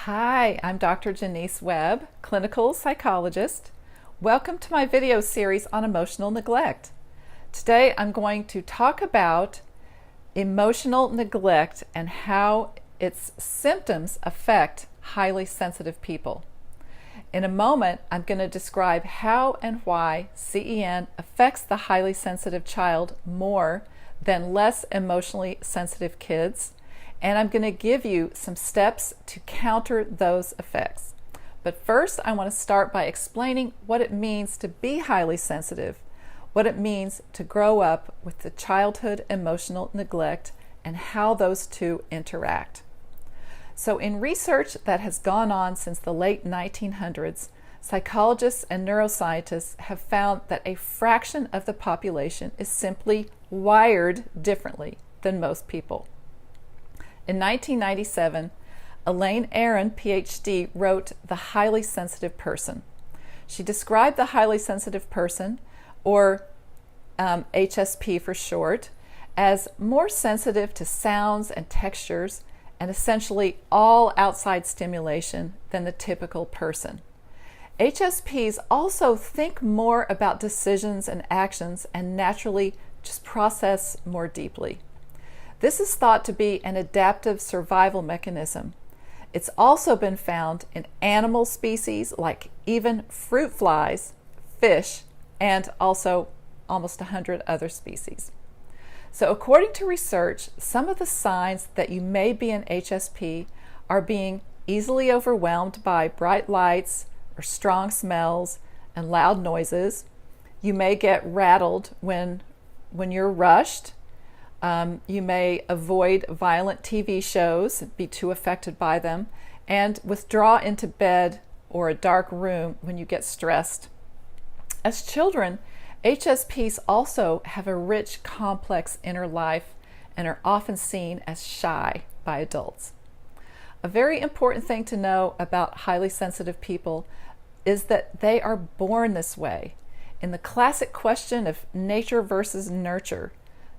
Hi, I'm Dr. Jonice Webb, clinical psychologist. Welcome to my video series on emotional neglect. Today I'm going to talk about emotional neglect and how its symptoms affect highly sensitive people. In a moment, I'm going to describe how and why CEN affects the highly sensitive child more than less emotionally sensitive kids. And I'm going to give you some steps to counter those effects. But first, I want to start by explaining what it means to be highly sensitive, what it means to grow up with the childhood emotional neglect, and how those two interact. So in research that has gone on since the late 1900s, psychologists and neuroscientists have found that a fraction of the population is simply wired differently than most people. In 1997, Elaine Aron, PhD, wrote The Highly Sensitive Person. She described the highly sensitive person, or HSP for short, as more sensitive to sounds and textures and essentially all outside stimulation than the typical person. HSPs also think more about decisions and actions and naturally just process more deeply. This is thought to be an adaptive survival mechanism. It's also been found in animal species like even fruit flies, fish, and also almost 100 other species. So according to research, some of the signs that you may be an HSP are being easily overwhelmed by bright lights or strong smells and loud noises. You may get rattled when you're rushed. You may avoid violent TV shows, be too affected by them, and withdraw into bed or a dark room when you get stressed. As children, HSPs also have a rich, complex inner life and are often seen as shy by adults. A very important thing to know about highly sensitive people is that they are born this way. In the classic question of nature versus nurture,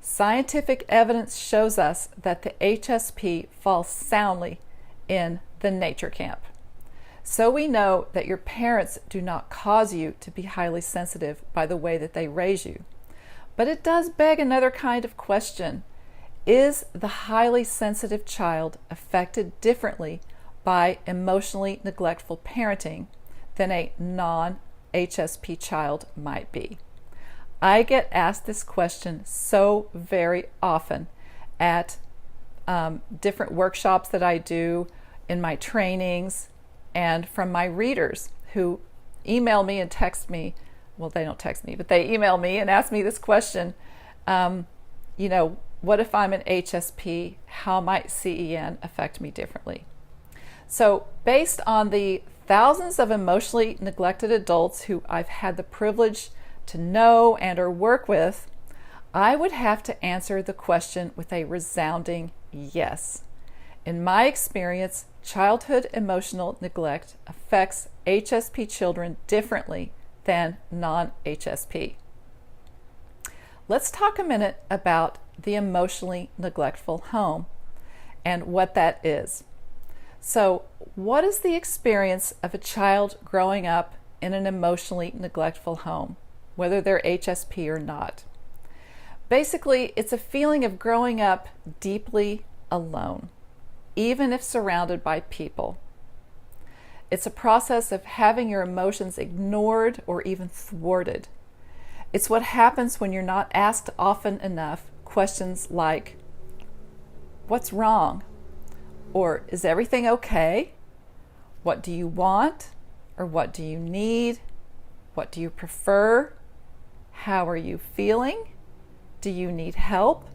scientific evidence shows us that the HSP falls soundly in the nature camp. So we know that your parents do not cause you to be highly sensitive by the way that they raise you. But it does beg another kind of question. Is the highly sensitive child affected differently by emotionally neglectful parenting than a non-HSP child might be? I get asked this question so very often at different workshops that I do, in my trainings, and from my readers who email me and text me. Well, they don't text me, but they email me and ask me this question. What if I'm an HSP? How might CEN affect me differently? So based on the thousands of emotionally neglected adults who I've had the privilege to know and or work with, I would have to answer the question with a resounding yes. In my experience, childhood emotional neglect affects HSP children differently than non-HSP. Let's talk a minute about the emotionally neglectful home and what that is. So, what is the experience of a child growing up in an emotionally neglectful home, whether they're HSP or not? Basically, it's a feeling of growing up deeply alone, even if surrounded by people. It's a process of having your emotions ignored or even thwarted. It's what happens when you're not asked often enough questions like, "What's wrong?" Or "Is everything okay?" "What do you want?" Or "What do you need?" "What do you prefer?" "How are you feeling?" "Do you need help?"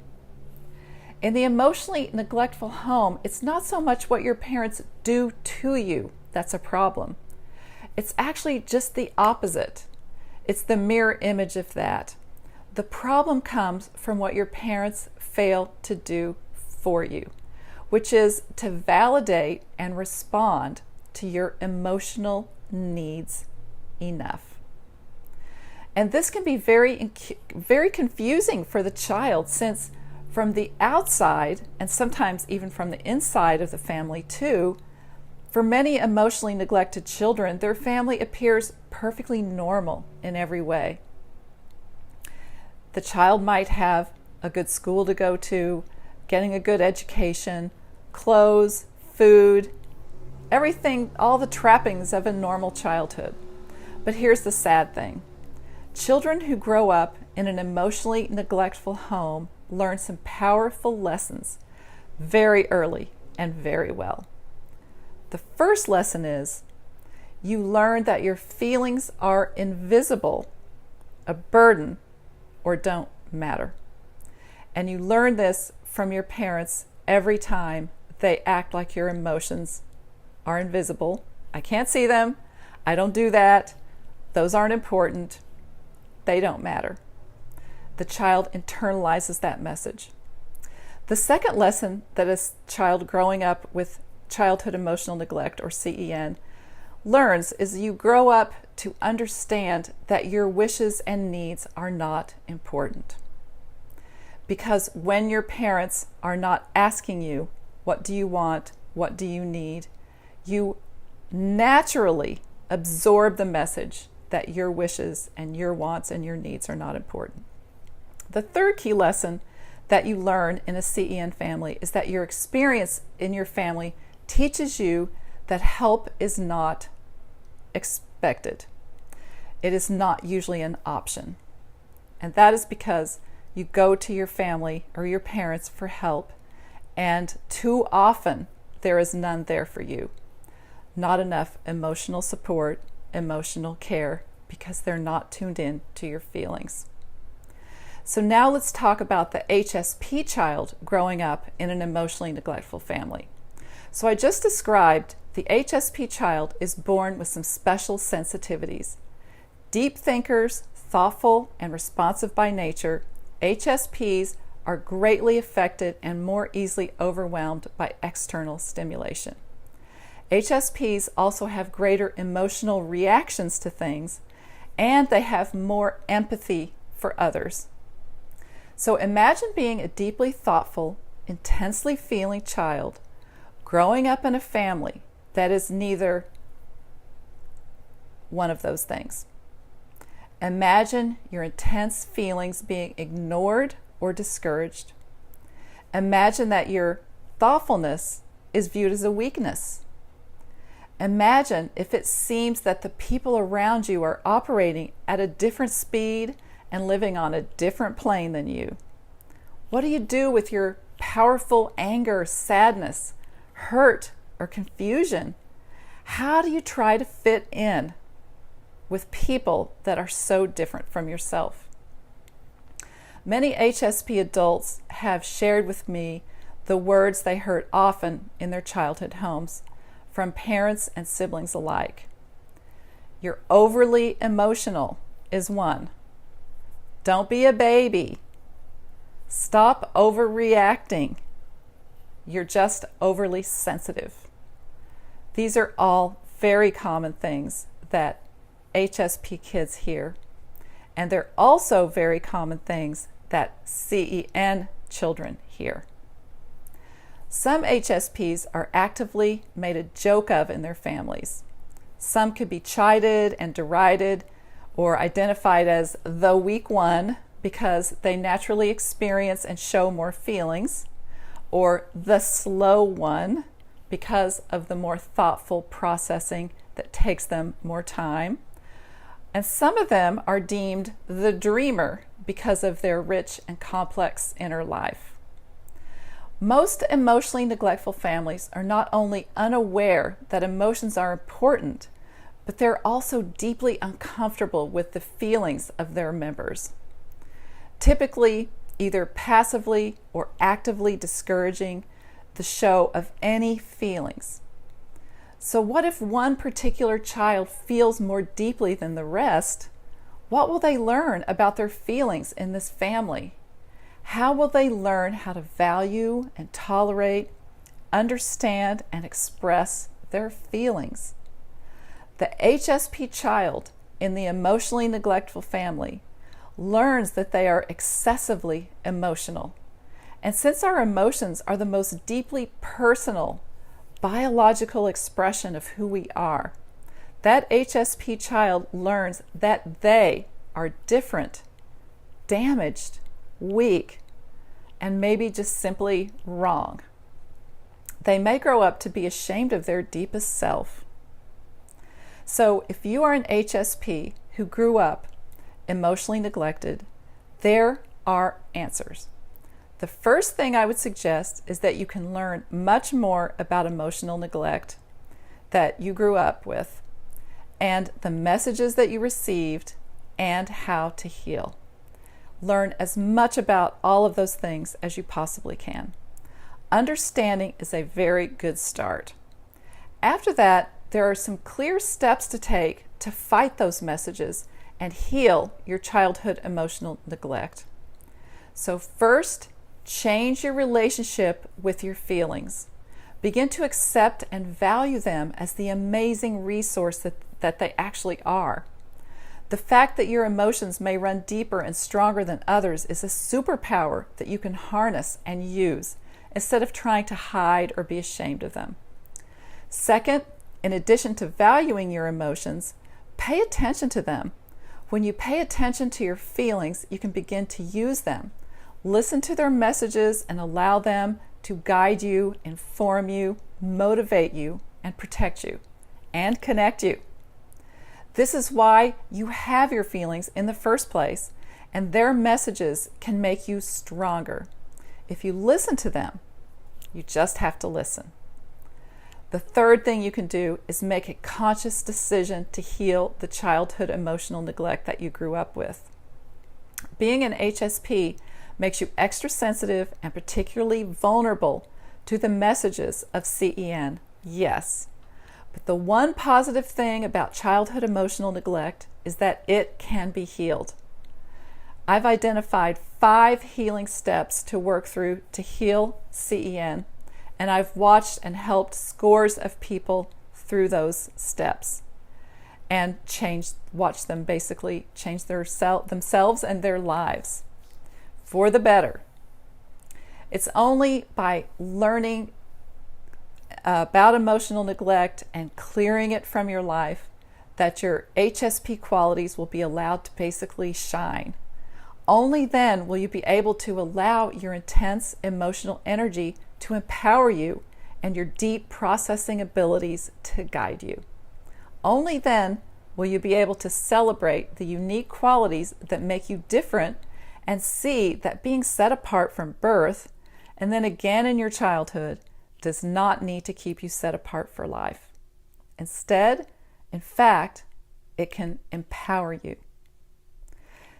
In the emotionally neglectful home, it's not so much what your parents do to you that's a problem. It's actually just the opposite. It's the mirror image of that. The problem comes from what your parents fail to do for you, which is to validate and respond to your emotional needs enough. And this can be very, very confusing for the child, since from the outside, and sometimes even from the inside of the family too, For many emotionally neglected children, their family appears perfectly normal in every way. The child might have a good school to go to, getting a good education, clothes, food, everything, all the trappings of a normal childhood. But here's the sad thing. Children who grow up in an emotionally neglectful home learn some powerful lessons very early and very well. The first lesson is you learn that your feelings are invisible, a burden, or don't matter. And you learn this from your parents every time they act like your emotions are invisible. I can't see them. I don't do that. Those aren't important. They don't matter. The child internalizes that message. The second lesson that a child growing up with childhood emotional neglect, or CEN, learns is you grow up to understand that your wishes and needs are not important. Because when your parents are not asking you, what do you want, what do you need, you naturally absorb the message that your wishes and your wants and your needs are not important. The third key lesson that you learn in a CEN family is that your experience in your family teaches you that help is not expected. It is not usually an option. And that is because you go to your family or your parents for help, and too often there is none there for you. Not enough emotional support, emotional care, because they're not tuned in to your feelings. So now let's talk about the HSP child growing up in an emotionally neglectful family. So I just described the HSP child is born with some special sensitivities. Deep thinkers, thoughtful and responsive by nature, HSPs are greatly affected and more easily overwhelmed by external stimulation. HSPs also have greater emotional reactions to things, and they have more empathy for others. So imagine being a deeply thoughtful, intensely feeling child growing up in a family that is neither one of those things. Imagine your intense feelings being ignored or discouraged. Imagine that your thoughtfulness is viewed as a weakness. Imagine if it seems that the people around you are operating at a different speed and living on a different plane than you. What do you do with your powerful anger, sadness, hurt, or confusion? How do you try to fit in with people that are so different from yourself? Many HSP adults have shared with me the words they heard often in their childhood homes from parents and siblings alike. You're overly emotional is one. Don't be a baby. Stop overreacting. You're just overly sensitive. These are all very common things that HSP kids hear. And they're also very common things that CEN children hear. Some HSPs are actively made a joke of in their families. Some could be chided and derided or identified as the weak one because they naturally experience and show more feelings, or the slow one because of the more thoughtful processing that takes them more time. And some of them are deemed the dreamer because of their rich and complex inner life. Most emotionally neglectful families are not only unaware that emotions are important, but they're also deeply uncomfortable with the feelings of their members. Typically, either passively or actively discouraging the show of any feelings. So what if one particular child feels more deeply than the rest? What will they learn about their feelings in this family? How will they learn how to value and tolerate, understand, and express their feelings? The HSP child in the emotionally neglectful family learns that they are excessively emotional. And since our emotions are the most deeply personal, biological expression of who we are. That HSP child learns that they are different, damaged, weak, and maybe just simply wrong. They may grow up to be ashamed of their deepest self. So if you are an HSP who grew up emotionally neglected, there are answers. The first thing I would suggest is that you can learn much more about emotional neglect that you grew up with, and the messages that you received, and how to heal. Learn as much about all of those things as you possibly can. Understanding is a very good start. After that, there are some clear steps to take to fight those messages and heal your childhood emotional neglect. So first, change your relationship with your feelings. Begin to accept and value them as the amazing resource that they actually are. The fact that your emotions may run deeper and stronger than others is a superpower that you can harness and use instead of trying to hide or be ashamed of them. Second, in addition to valuing your emotions, pay attention to them. When you pay attention to your feelings, you can begin to use them. Listen to their messages and allow them to guide you, inform you, motivate you, and protect you, and connect you. This is why you have your feelings in the first place, and their messages can make you stronger. If you listen to them, you just have to listen. The third thing you can do is make a conscious decision to heal the childhood emotional neglect that you grew up with. Being an HSP makes you extra sensitive and particularly vulnerable to the messages of CEN, yes. But the one positive thing about childhood emotional neglect is that it can be healed. I've identified 5 healing steps to work through to heal CEN, and I've watched and helped scores of people through those steps and watched them basically change themselves and their lives for the better. It's only by learning about emotional neglect and clearing it from your life that your HSP qualities will be allowed to basically shine. Only then will you be able to allow your intense emotional energy to empower you and your deep processing abilities to guide you. Only then will you be able to celebrate the unique qualities that make you different and see that being set apart from birth and then again in your childhood does not need to keep you set apart for life. Instead, in fact, it can empower you.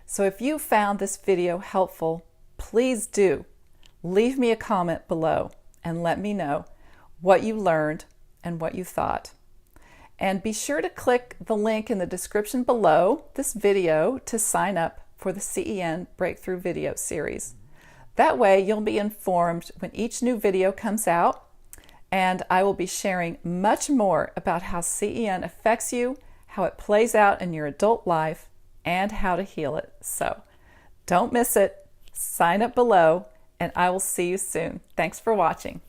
So if you found this video helpful, please do leave me a comment below and let me know what you learned and what you thought. And be sure to click the link in the description below this video to sign up for the CEN Breakthrough Video Series. That way you'll be informed when each new video comes out, and I will be sharing much more about how CEN affects you, how it plays out in your adult life, and how to heal it. So don't miss it. Sign up below, and I will see you soon. Thanks for watching.